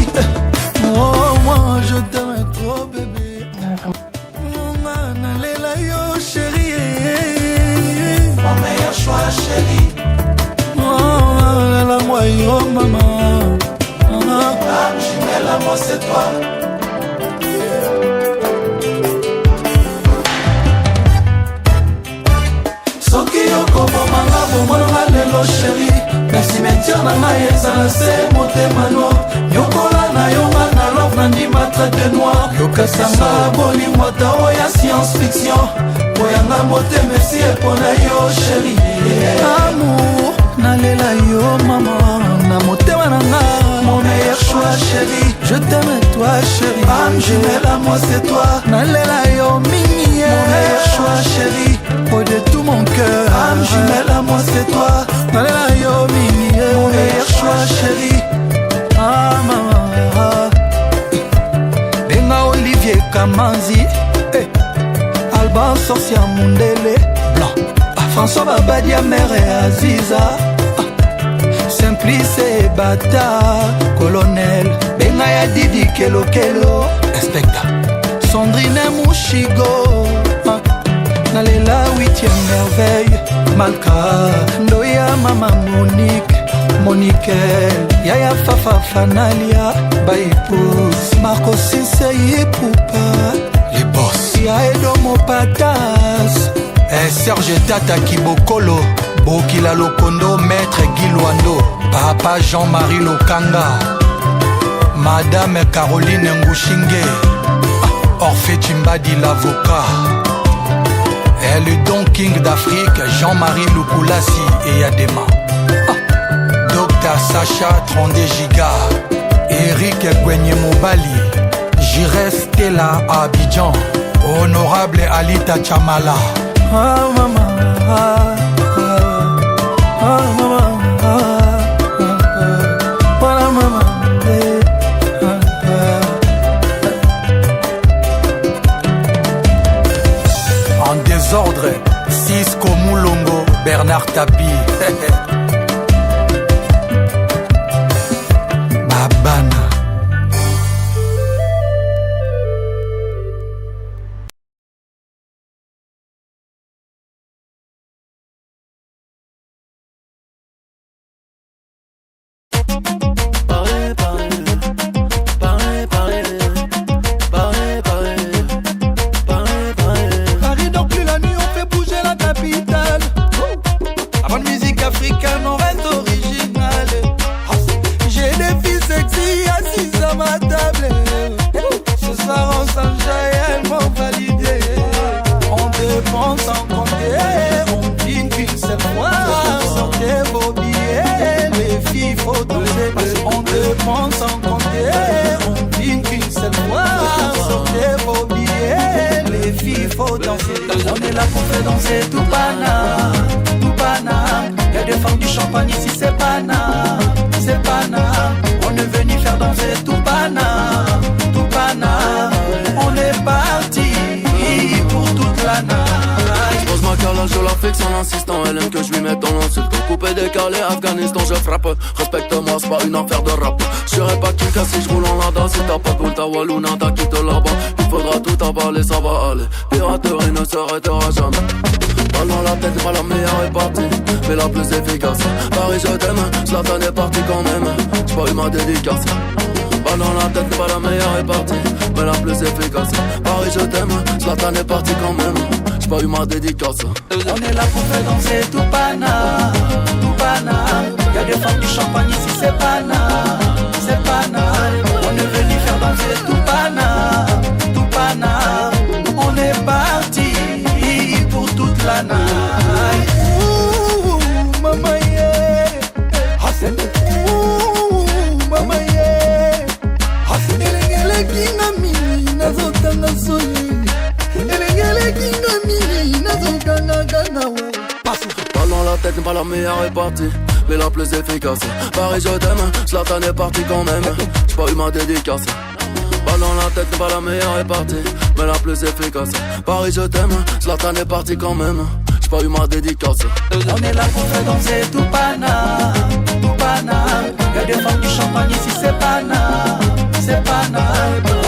Oh moi je t'aime trop bébé. Nalela yo chéri. Mon meilleur choix chéri. La moi yo maman. Âme jumelle à moi c'est toi. Soki yoko bomanga bomanga lelo chéri. Le cimetière nanga ezala se motema no. Yokola na yonga na love na ndima traité noir. Yokasanga bolingo taro ya science fiction. Oyanga motema esi epona yo chéri. Amour nalela yo maman. Na motema nanga Mon meilleur choix chéri. je t'aime toi chéri. Âme jumelle à moi c'est toi. Nalela yo mini. Mon meilleur choix chéri. Oh de tout mon cœur. Âme jumelle à moi c'est toi. Nalela yo mini. Mon meilleur choix chéri. Maman. Benga Olivier Kamanzi. Alban Sorcia Mundele. Blanc. François Babadia Mère et Aziza. Simplice et Bata. Colonel. Benga ya Didi Kelo Kelo. Inspecteur. Sandrine Mouchigo. Nalela 8e merveille. Malka. Ndoya Mama Monique. Monique. Yaya Fafa Fanalia. Baipous. Marco Sisei Poupa. Les boss. Edomo Patas. Serge Tata Kibokolo. Bokila Lokondo, Maître Guilwando. Papa Jean-Marie Lokanga. Madame Caroline Ngushinge. Orphée Chimbadi l'avocat. Et le Don King d'Afrique, Jean-Marie Lukulasi et Yadema. Dr Sacha 32 Giga. Eric Gwenye Mobali. Jires Stella à Abidjan. Honorable Alita Chamala. Ah maman. En désordre, Cisco Moulongo, Bernard Tapie. Babana. Paris dort plus la nuit, on fait bouger la capitale. La bonne musique africaine, on reste original. J'ai des filles sexy assises à ma table. Ce soir on s'enjaille, elles m'ont validé. On dépense sans compter, on dîne qu'une seule fois. Sortez vos billets, les filles faut danser. On dépense sans compter, on dîne qu'une seule fois. Sortez vos billets, les filles faut danser. On est là pour faire danser tout pana, tout pana. Y'a des femmes du champagne ici, c'est pana, c'est pana. On est venu faire danser tout pana, tout pana. On est parti pour toute la night. J'pose ma calage, je la fixe en insistant. Elle aime que je lui mette dans l'insulte. Coupé, décalé, Afghanistan, je frappe. Respecte-moi, c'est pas une affaire de rap. J'serais pas Kika si j'roule en lada. Si t'as pas de boule, ta Wallouna, t'as quitté là-bas. Il faudra tout avaler, ça va aller. Piraterie ne s'arrêtera jamais. Balle dans la tête, pas la meilleure est partie, mais la plus efficace. Paris, je t'aime, Zlatan est parti quand même. J'ai pas eu ma dédicace. Balle dans la tête, pas la meilleure est partie, mais la plus efficace. Paris, je t'aime, Zlatan est parti quand même. J'ai pas eu ma dédicace. On est là pour faire danser tout pana, tout pana. Y'a des femmes du champagne ici, c'est pana, c'est pana. On est venu faire danser tout pana, tout pana. On est parti pour toute la night. Ouh, mama yeah. Ouh, mama yeah. Elengele kinga nazotanga soyi. Elengele kinga nazokanga gana we. Balle dans la tête, n'est pas la meilleure est partie, mais la plus efficace. Paris, je t'aime, Zlatan est parti quand même. J'ai pas eu ma dédicace. Balle dans la tête, n'est pas la meilleure est partie, mais la plus efficace. Paris, je t'aime, Zlatan est parti quand même. J'ai pas eu ma dédicace. On est là pour faire danser tout pana, tout pana. Y'a des femmes du champagne ici, c'est pana, c'est pana.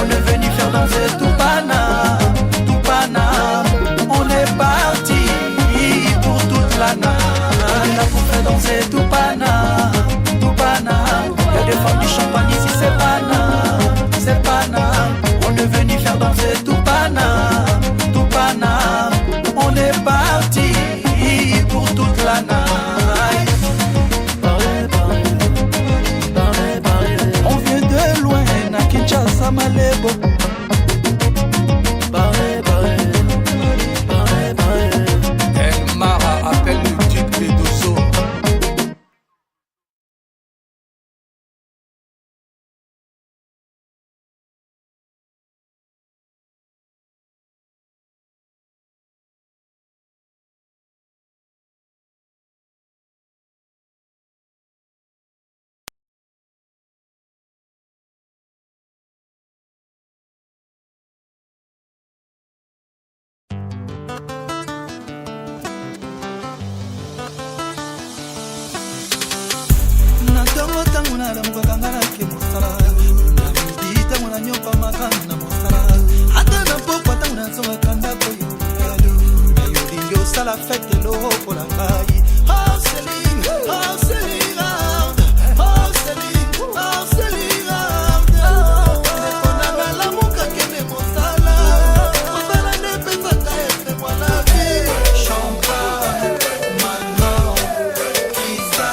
On est venu faire danser tout pana, tout pana. On est parti pour toute la night. On est là pour faire danser tout pana, tout pana. Y'a des femmes du champagne ici, c'est pana, c'est pana. On est venu faire danser tout pana, tout pana. On est parti pour toute la night. On vient de loin, à Kinshasa, Malebo. El Mara appelle le duc des Dosso. Tango na la muka kangana ke mosala. Di tango na nyopa makana mosala. Ata na popo tango na zonga kanda ko yo. Na yo dingo sala fete lo pour la caille. Oh Céline, oh Céline, oh Céline, oh Céline. On a la muka kene mosala. Mosala ne pesa ta este moi la vie. Champagne, Manon, Isa.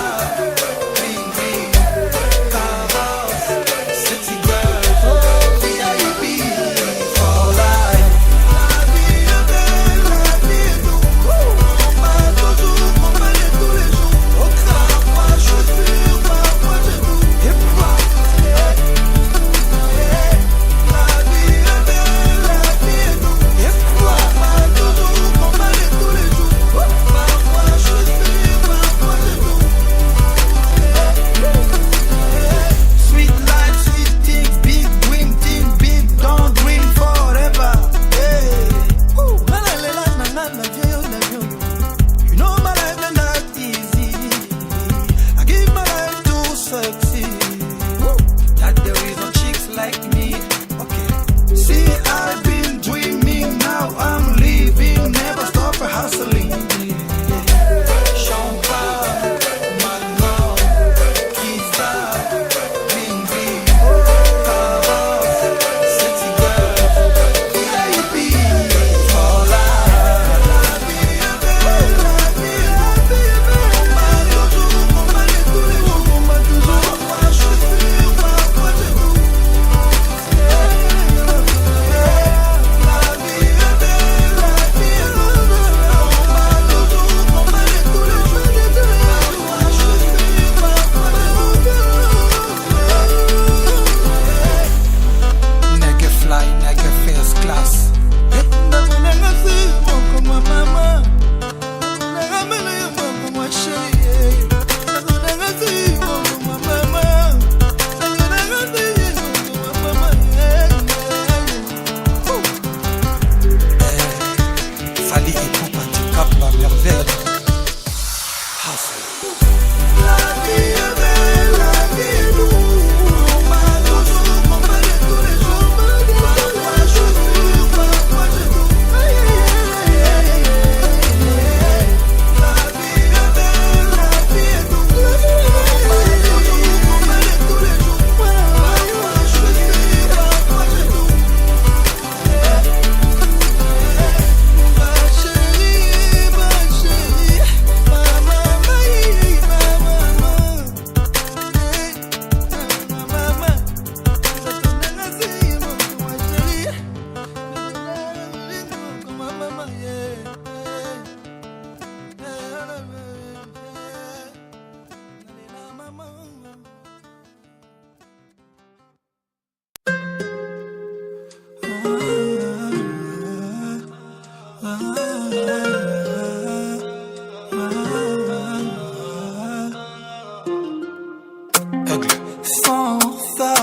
sans ça,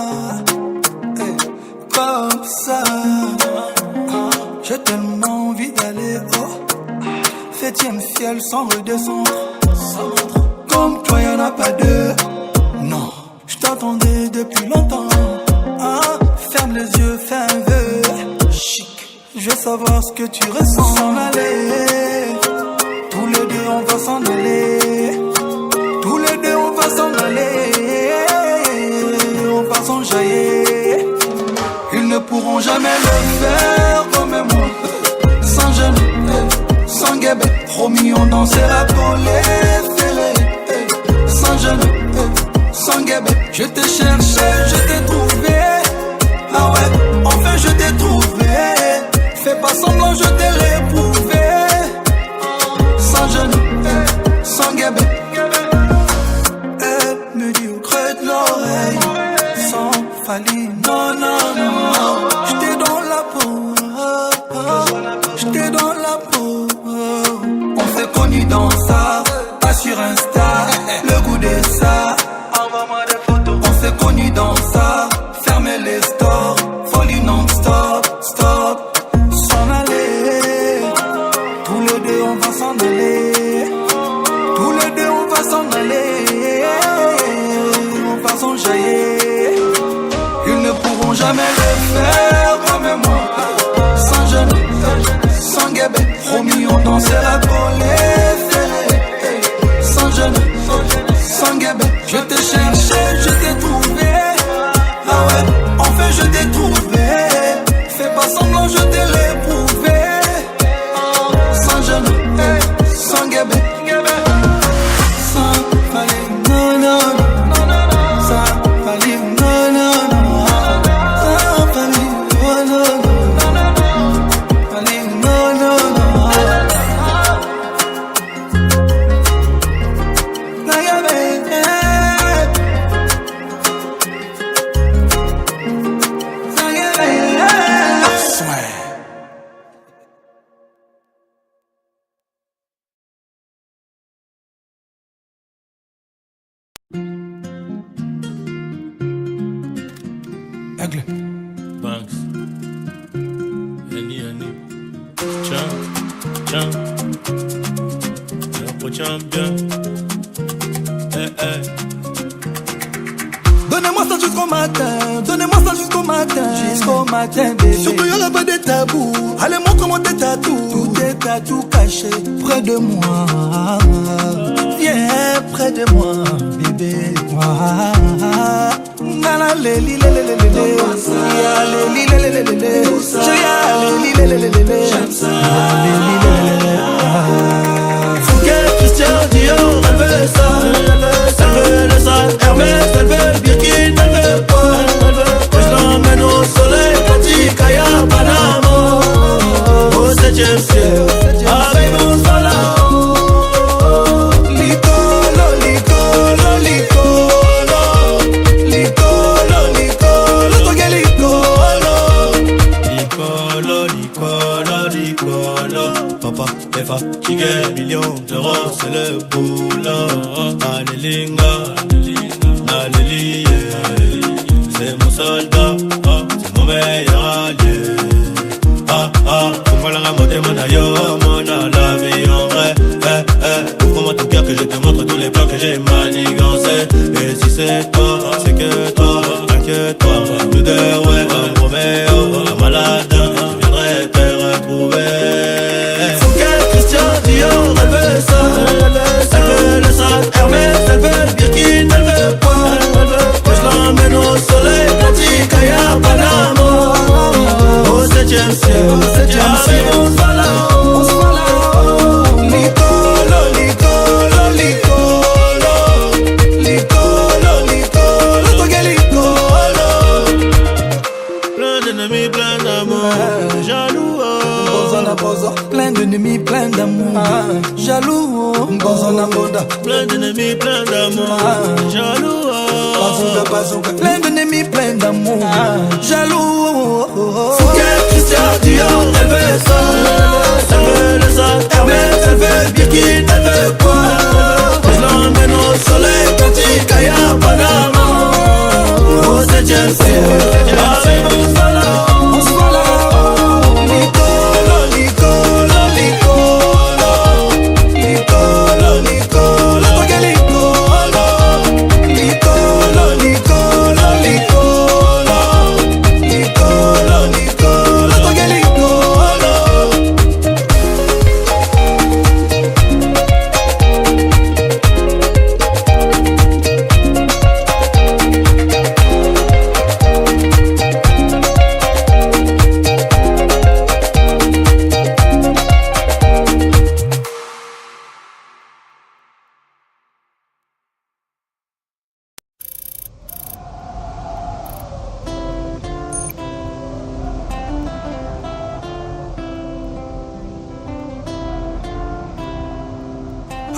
comme ça. J'ai tellement envie d'aller au 7e ciel sans redescendre. Comme toi y'en a pas deux. Non, je t'attendais depuis longtemps. Ferme les yeux, fais un vœu. Chic, je veux savoir ce que tu ressens. S'en aller, tous les deux on va s'en aller. Tous les deux on va s'en aller. On va s'enjailler. Ils ne pourront jamais le faire comme moi. Sans jeune, sans guébé. Promis on dansera pour les ferrer. Sans jeune, sans guébé. Je t'ai cherché, je t'ai trouvé. Ah ouais, enfin je t'ai trouvé. Fais pas semblant, je t'ai réprouvé. Sans jeune, sans guébé. Elle me dit au creux de l'oreille, sans faille. Non, non, non, j'étais dans la peau. J'étais dans la peau. On s'est connus dans ça, pas sur Insta. Le goût de ça, envoie-moi des photos. On s'est connus dans ça, fermez les stores. Folie non-stop, stop. S'en aller, tous les deux on va s'en aller. Tous les deux on va s'en aller. On va s'enjailler. Ils ne pourront jamais le faire comme moi. Sans jeune, sans guébé. Promis on dansera pour les ferrer. Sans jeune, sans guébé. Je t'ai cherché, je t'ai trouvé. Ah ouais, enfin je t'ai trouvé. Fais pas semblant, je t'ai réprouvé. Sans jeune, sans guébé. Sans faille, non, non, non. Sans faille, non, non, non. Sans faille, non, non, non. Faille, non, non, non. Aigle. Banks. Any. Champ. Pour champion. Donnez-moi ça jusqu'au matin, donnez-moi ça jusqu'au matin. Jusqu'au matin, bébé. Surtout y'aura pas de tabou. Allez, montre-moi tes tatous. Tous tes tatous cachés près de moi. Viens près de moi, bébé. Nana le li le le le le le. Ya le li le le le le le. Ya le li le le le le le. J'aime ça. Fouquet, Christian Dior, elle veut ça. Elle veut le sale Hermès, elle veut le Birkin, elle veut quoi? Que je l'emmène au soleil, Katy, Kaya, Panama. Au 7e ciel, avec mon salon. Licolo, licolo, licolo. Licolo, licolo, toque licolo. Papa est fatigué, millions d'euros, c'est le boulot. Allélinga, alléluia. C'est mon soldat, c'est mon meilleur allié. Pourquoi la ramoter mon aïe, mon la vie en vrai. Ouvre-moi ton cœur que je te montre tous les plans que j'ai manigancés. Et si c'est toi, c'est que toi, inquiète-toi. Nous deux, ouais, comme Roméo, un malade, je viendrai te retrouver. Fouquet, Christian Dior, elle veut ça. Elle veut le sale Hermès, elle veut le Birkin, elle veut quoi? Que je l'emmène au soleil, Katy, Kaya, Panama. Au 7e ciel, avec mon salon. Licolo, licolo, licolo. Licolo, licolo, toque licolo. Plein d'ennemis, plein d'amour, jaloux. Plein d'ennemis, plein d'amour. Jaloux. Plein d'ennemis, plein d'amour, jaloux. Plein d'ennemis, plein d'amour. Jaloux. Fouquet, Christian Dior, elle veut ça. Elle veut le sale Hermès, elle veut le Birkin, elle veut quoi? Que je l'emmène au soleil, Katy, Kaya, Panama.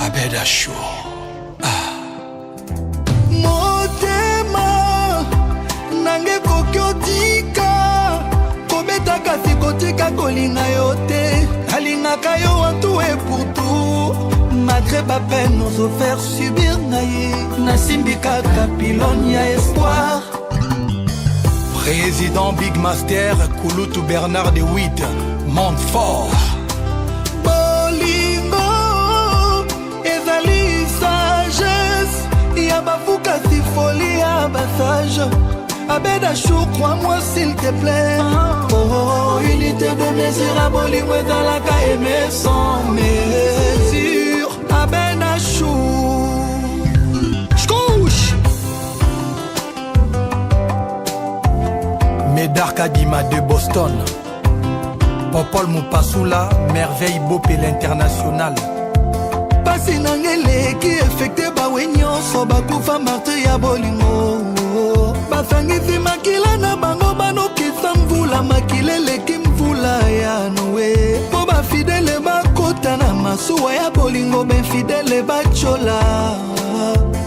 Abed Achou. Motema nange koki otika kobeta kasi kotika kolinga yo te alingaka yo en tout et pour tout malgré bapeine ozofaire subir na ye nasimbi kaka pilone ya espoir. Président Big Master Kouloutou Bernard de Witt Montfort. Kasi folie à passage Abed Achou, crois-moi s'il te plaît. Oh, unité de mesure à bolingo dans la caille aimer sans mesure. Abed Achou J'couche Médard Kadima de Boston. Popol Moupassoula, merveille Bopé l'international. Pasi nangele ki effecté bawe nyonso bakufa martre ya bolingo basangisi makila na bango banokisa mvula makila eleki mvula ya noe po bafidele bakota na masuwa ya bolingo benfidele bachola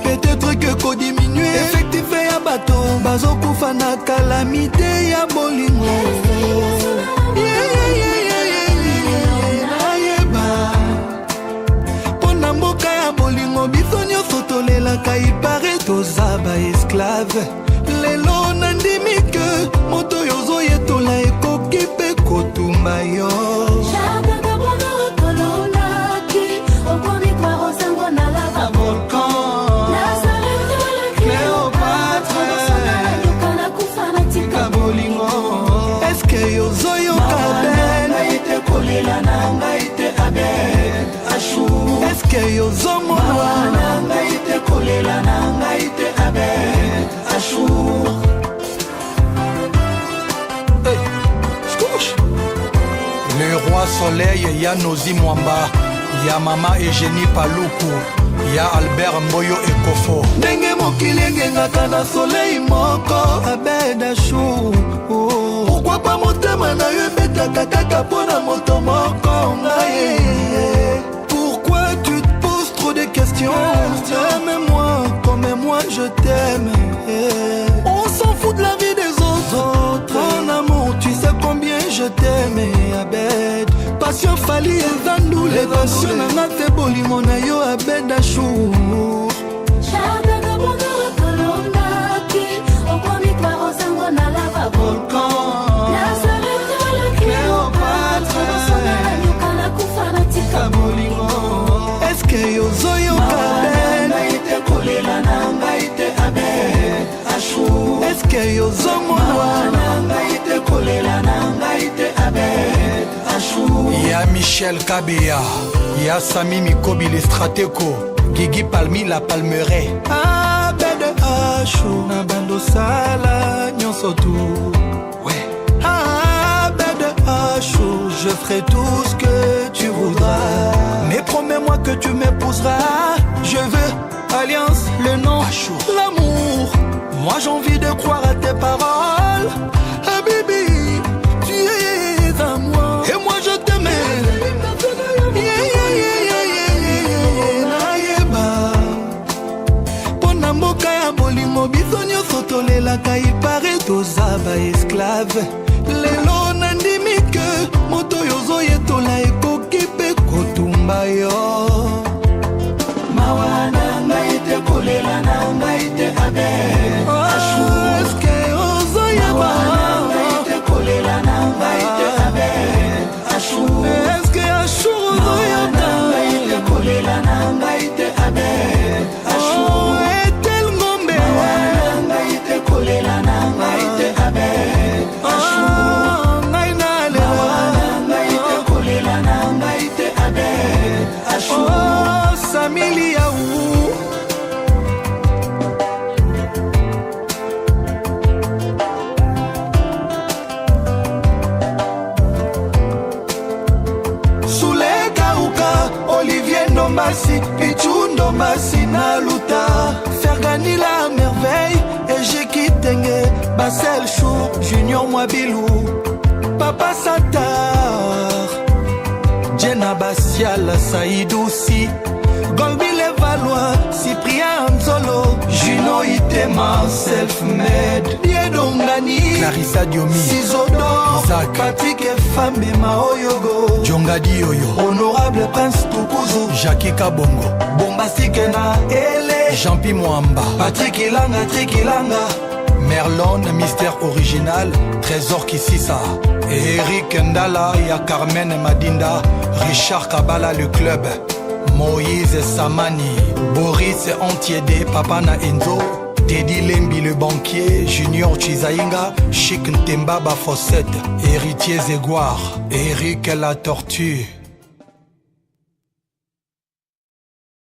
peut-être que kodiminue effectif ya bato bazokufa na kalamite ya bolingo. Il paraît tozaba esclave lelo nandimi ke moto yozo yetola ekoki pe kotumba yo Chaka bono kolona ki okomi kwa rosango na lava volcan Cléopâtre yokana kufana tika bolingo. Est-ce que yozo yokaben naite kolela na ngaite Abed Achou? Est-ce que yozo mwana ngaite kolela na ngaite Abed Achou? Le roi soleil, ya Nozi Mwamba, ya mama Eugénie Paloukou, ya Albert Mboyo Ekofo. Ndenge mokili engengaka na soleil moko Abed Achou. Pourquoi pas motema na yo ebetaka kaka mpona moto moko ngaye? Pourquoi tu te poses trop de questions? Aime-moi comme moi je t'aime. On s'en fout de la vie des autres. En amour tu sais combien je t'aime Abed. Passion fali ezandu les passions nanga te bolimo na yo Abed Achou. Chaka bono kolona ki okomi kwa rosango na lava volcan Cléopâtre yokana kufana tika bolingo. Est-ce que yozo yokaben naite kolela na ngaite Abed Achou? Est-ce que yozo mwana ngaite kolela na ngaite Abed Achou? Ya Michel Kabea, ya Sami Mikobi le Strateko, Guigui Palmi la Palmeraie. Abed Achou na bando sala nyonso tu. Ouais. Abed Achou, je ferai tout ce que tu voudras. Mais promets-moi que tu m'épouseras. Je veux alliance, le nom, l'amour. Moi j'ai envie de croire à tes paroles. Habibi, tu es à moi. Et moi je t'aimais. Pona mboka ya bolingo biso nyonso tolelaka ipare tozaba esclave. Lelo nandimi ke moto yozo yetola ekoki pe kotumba yo. Mawana ngaite kolela na ngaite Abed Achou. Est-ce que Mwabilou, Papa Satar, Jenna Basiala, Saïdoussi, Golbile Valois, Cyprien Anzolo, Juno Itema, Self-Made, Diedongani, Clarissa Diomi, Sisodo, Isaac, Patrick Efambe Maoyogo, Djongadi Yoyo, Honorable Prince Tukuzu, Jackie Kabongo, Bombastique na Ele, Jean-Pi Mwamba, Patrick Ilanga, Trick Ilanga, Merlon, Mystère Original, Trésor Kississa, Eric Ndala, ya Carmen Madinda, Richard Kabala le club, Moïse Samani, Boris Antiede, Papa na Enzo, Teddy Lembi le banquier, Junior Chizainga, Chic Ntemba Bafossette, Héritier Zégoire, Eric la tortue.